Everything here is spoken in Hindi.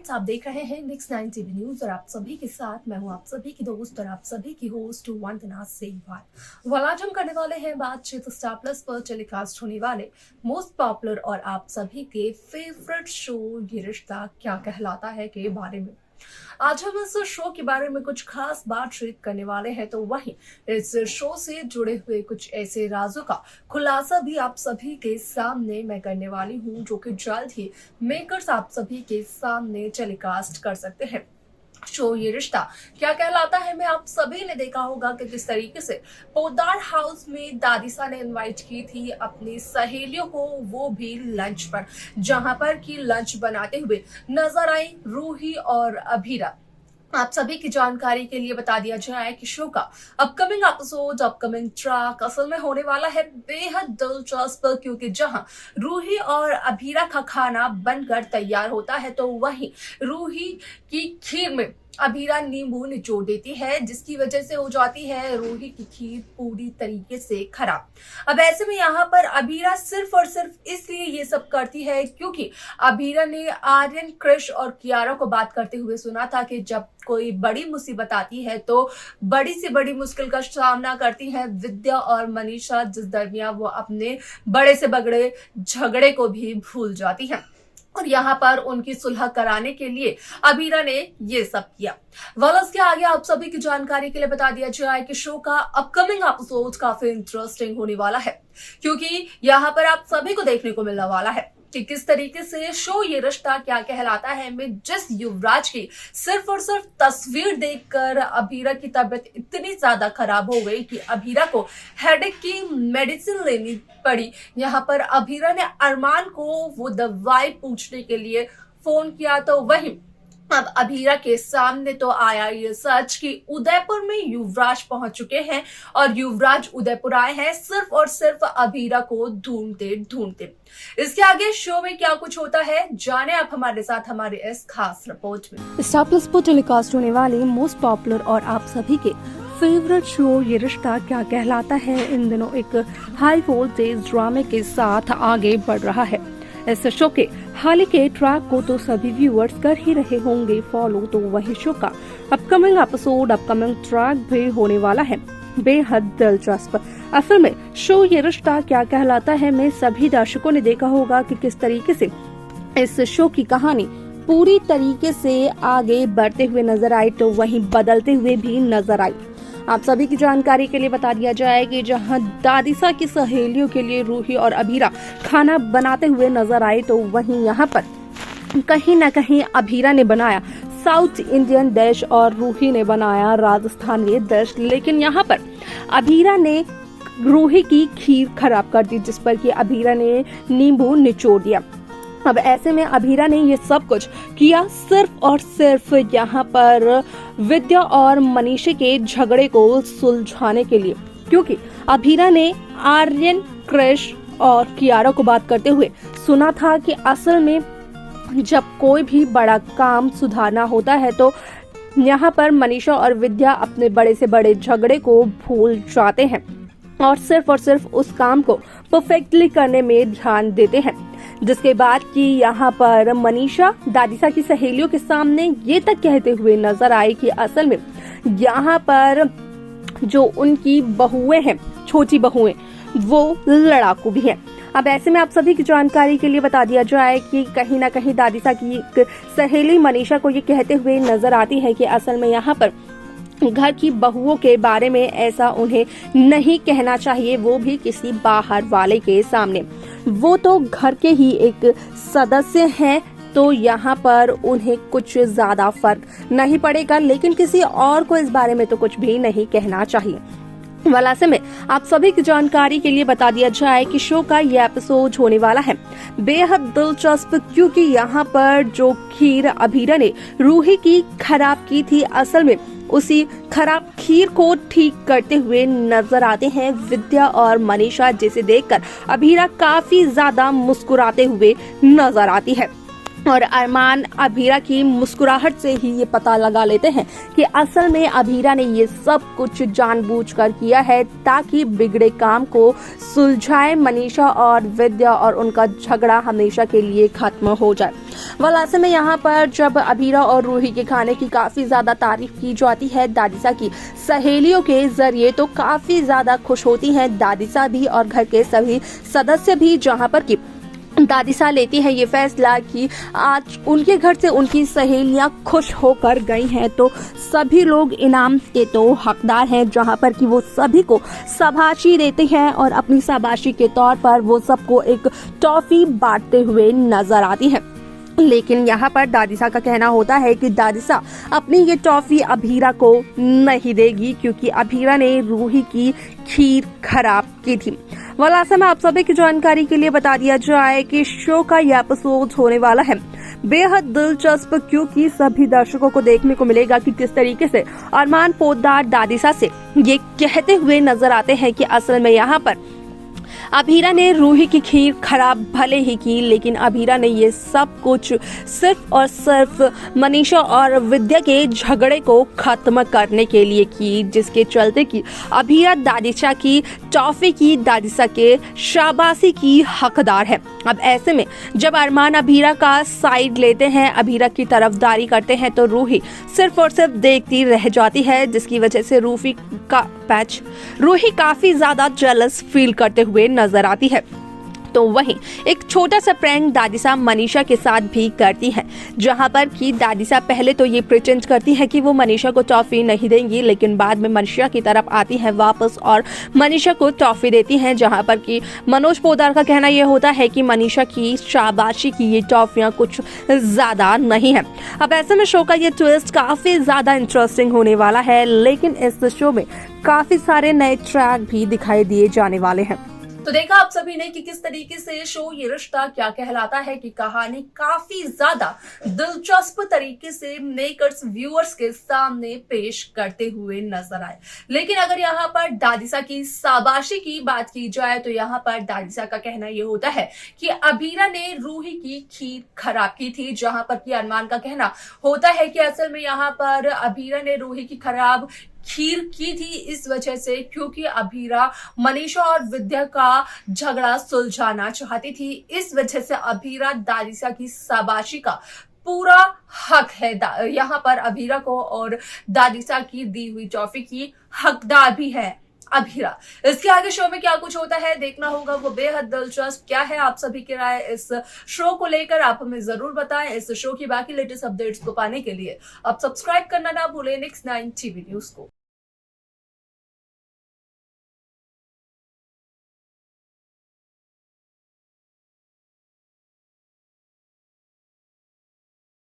फ्रेंड्स, आप देख रहे हैं नेक्स्ट 9 टीवी न्यूज और आप सभी के साथ मैं हूं आप सभी की दोस्त और आप सभी की होस्ट वंदना सेहवाग। आज हम करने वाले हैं बातचीत स्टार प्लस पर टेलीकास्ट होने वाले मोस्ट पॉपुलर और आप सभी के फेवरेट शो ये रिश्ता क्या कहलाता है के बारे में। आज हम इस शो के बारे में कुछ खास बातचीत करने वाले हैं, तो वहीं इस शो से जुड़े हुए कुछ ऐसे राजों का खुलासा भी आप सभी के सामने मैं करने वाली हूं, जो कि जल्द ही मेकर्स आप सभी के सामने टेलीकास्ट कर सकते हैं। शो ये रिश्ता क्या कहलाता है में आप सभी ने देखा होगा कि किस तरीके से पोद्दार हाउस में दादीसा ने इनवाइट की थी अपनी सहेलियों को, वो भी लंच पर, जहां पर की लंच बनाते हुए नजर आई रूही और अभीरा। आप सभी की जानकारी के लिए बता दिया जाए कि शो का अपकमिंग एपिसोड, अपकमिंग ट्रैक असल में होने वाला है बेहद दिलचस्प, क्योंकि जहां रूही और अभीरा का खाना बनकर तैयार होता है तो वहीं रूही की खीर में अभीरा नींबू निचोड़ देती है, जिसकी वजह से हो जाती है रूही की खीर पूरी तरीके से खराब। अब ऐसे में यहाँ पर अभीरा सिर्फ और सिर्फ इसलिए ये सब करती है क्योंकि अभीरा ने आर्यन, क्रिश और कियारा को बात करते हुए सुना था कि जब कोई बड़ी मुसीबत आती है तो बड़ी से बड़ी मुश्किल का सामना करती हैं विद्या और मनीषा, जिस दरमियान वो अपने बड़े से बगड़े झगड़े को भी भूल जाती हैं। और यहाँ पर उनकी सुलह कराने के लिए अभीरा ने ये सब किया। इसके आगे आप सभी की जानकारी के लिए बता दिया जाए कि शो का अपकमिंग एपिसोड काफी इंटरेस्टिंग होने वाला है, क्योंकि यहाँ पर आप सभी को देखने को मिलने वाला है कि किस तरीके से शो ये रिश्ता क्या कहलाता है में जिस युवराज की सिर्फ और सिर्फ तस्वीर देखकर अभीरा की तबीयत इतनी ज्यादा खराब हो गई कि अभीरा को हेडेक की मेडिसिन लेनी पड़ी। यहाँ पर अभीरा ने अरमान को वो दवाई पूछने के लिए फोन किया, तो वहीं अब अभीरा के सामने तो आया ये सच कि उदयपुर में युवराज पहुंच चुके हैं और युवराज उदयपुर आए हैं सिर्फ और सिर्फ अभीरा को ढूंढते ढूंढते। इसके आगे शो में क्या कुछ होता है जाने आप हमारे साथ हमारे इस खास रिपोर्ट में। स्टार प्लस पर टेलीकास्ट होने वाले मोस्ट पॉपुलर और आप सभी के फेवरेट शो ये रिश्ता क्या कहलाता है इन दिनों एक हाई वोल्टेज ड्रामे के साथ आगे बढ़ रहा है। इस शो के हाल के ट्रैक को तो सभी व्यूअर्स कर ही रहे होंगे फॉलो, तो वही शो का अपकमिंग एपिसोड, अपकमिंग ट्रैक भी होने वाला है बेहद दिलचस्प। असल में शो ये रिश्ता क्या कहलाता है में सभी दर्शकों ने देखा होगा कि किस तरीके से इस शो की कहानी पूरी तरीके से आगे बढ़ते हुए नजर आई, तो वहीं बदलते हुए भी नजर आई। आप सभी की जानकारी के लिए बता दिया जाए कि जहां दादीसा की सहेलियों के लिए रूही और अभीरा खाना बनाते हुए नजर आए, तो वहीं यहां पर कहीं न कहीं अभीरा ने बनाया साउथ इंडियन डिश और रूही ने बनाया राजस्थानी डिश, लेकिन यहाँ पर अभीरा ने रूही की खीर खराब कर दी, जिस पर कि अभीरा ने नींबू निचोड़ दिया। अब ऐसे में अभीरा ने ये सब कुछ किया सिर्फ और सिर्फ यहाँ पर विद्या और मनीषा के झगड़े को सुलझाने के लिए, क्योंकि अभीरा ने आर्यन, क्रिश और कियारा को बात करते हुए सुना था कि असल में जब कोई भी बड़ा काम सुधारना होता है तो यहाँ पर मनीषा और विद्या अपने बड़े से बड़े झगड़े को भूल जाते हैं और सिर्फ उस काम को परफेक्टली करने में ध्यान देते हैं। जिसके बाद कि यहाँ पर मनीषा दादीसा की सहेलियों के सामने ये तक कहते हुए नजर आई कि असल में यहाँ पर जो उनकी बहुएं हैं, छोटी बहुएं, वो लड़ाकू भी हैं। अब ऐसे में आप सभी की जानकारी के लिए बता दिया जाए कि कहीं ना कहीं दादीसा की एक सहेली मनीषा को ये कहते हुए नजर आती है कि असल में यहाँ पर घर की बहुओं के बारे में ऐसा उन्हें नहीं कहना चाहिए, वो भी किसी बाहर वाले के सामने। वो तो घर के ही एक सदस्य हैं, तो यहाँ पर उन्हें कुछ ज्यादा फर्क नहीं पड़ेगा, लेकिन किसी और को इस बारे में तो कुछ भी नहीं कहना चाहिए। ऐसे में आप सभी की जानकारी के लिए बता दिया जाए कि शो का ये एपिसोड होने वाला है बेहद दिलचस्प, क्योंकि यहाँ पर जो खीर अभीरा ने रूही की खराब की थी, असल में उसी खराब खीर को ठीक करते हुए नजर आते हैं विद्या और मनीषा, जिसे देखकर अभीरा काफी ज्यादा मुस्कुराते हुए नजर आती है। और अरमान अभीरा की मुस्कुराहट से ही ये पता लगा लेते हैं कि असल में अभीरा ने ये सब कुछ जानबूझकर किया है ताकि बिगड़े काम को सुलझाए मनीषा और विद्या और उनका झगड़ा हमेशा के लिए खत्म हो जाए। ऐसे में यहाँ पर जब अभीरा और रूही के खाने की काफी ज्यादा तारीफ की जाती है दादिसा की सहेलियों के जरिए, तो काफी ज्यादा खुश होती हैं दादिसा भी और घर के सभी सदस्य भी, जहाँ पर की दादिसा लेती है ये फैसला कि आज उनके घर से उनकी सहेलियां खुश होकर गई हैं तो सभी लोग इनाम के तो हकदार हैं, जहां पर कि वो सभी को शाबाशी देते हैं और अपनी शाबाशी के तौर पर वो सबको एक टॉफी बांटते हुए नजर आती है। लेकिन यहाँ पर दादिसा का कहना होता है कि दादिसा अपनी ये टॉफी अभीरा को नहीं देगी क्योंकि अभीरा ने रूही की खीर खराब की थी। ऐसे में आप सभी की जानकारी के लिए बता दिया जाए कि शो का यह एपिसोड होने वाला है बेहद दिलचस्प, क्योंकि सभी दर्शकों को देखने को मिलेगा कि किस तरीके से अरमान पोद्दार दादिसा से ये कहते हुए नजर आते हैं कि असल में यहाँ पर अभीरा ने रूही की खीर खराब भले ही की, लेकिन अभीरा ने ये सब कुछ सिर्फ और सिर्फ मनीषा और विद्या के झगड़े को खत्म करने के लिए की, जिसके चलते कि अभीरा दादिसा की टॉफी की दादिसा के शाबाशी की हकदार है। अब ऐसे में जब अरमान अभीरा का साइड लेते हैं, अभीरा की तरफदारी करते हैं, तो रूही सिर्फ और सिर्फ देखती रह जाती है, जिसकी वजह से रूही काफी ज्यादा जेलस फील करते हुए नजर आती है। तो वहीं एक छोटा सा प्रैंक दादिसा मनीषा के साथ भी करती है, जहां पर कि दादिसा पहले तो ये प्रिटेंड करती है कि वो मनीषा को टॉफी नहीं देंगी, लेकिन बाद में मनीषा की तरफ आती है वापस और मनीषा को टॉफी देती हैं, जहां पर कि मनोज पोद्दार का कहना यह होता है कि मनीषा की शाबाशी की ये टॉफियां कुछ ज्यादा नहीं है। अब ऐसे में शो का ये ट्विस्ट काफी ज्यादा इंटरेस्टिंग होने वाला है, लेकिन इस शो में काफी सारे नए ट्रैक भी दिखाई दिए जाने वाले हैं। तो देखा आप सभी ने कि किस तरीके से शो ये रिश्ता क्या कहलाता है की कहानी काफी ज्यादा दिलचस्प तरीके से मेकर्स व्यूअर्स के सामने पेश करते हुए नजर आए। लेकिन अगर यहाँ पर दादिसा की शाबाशी की बात की जाए तो यहाँ पर दादिसा का कहना ये होता है कि अभीरा ने रूही की खीर खराब की थी, जहां पर कि अरमान का कहना होता है कि असल में यहाँ पर अभीरा ने रूही की खराब खीर की थी इस वजह से क्योंकि अभीरा मनीषा और विद्या का झगड़ा सुलझाना चाहती थी। इस वजह से अभीरा दादिसा की शाबाशी का पूरा हक है यहाँ पर अभीरा को, और दादिसा की दी हुई टॉफी की हकदार भी है अभीरा। इसके आगे शो में क्या कुछ होता है देखना होगा, वो बेहद दिलचस्प। क्या है आप सभी की राय इस शो को लेकर, आप हमें जरूर बताएं। इस शो की बाकी लेटेस्ट अपडेट्स को पाने के लिए आप सब्सक्राइब करना ना भूलें Next 9 TV न्यूज को।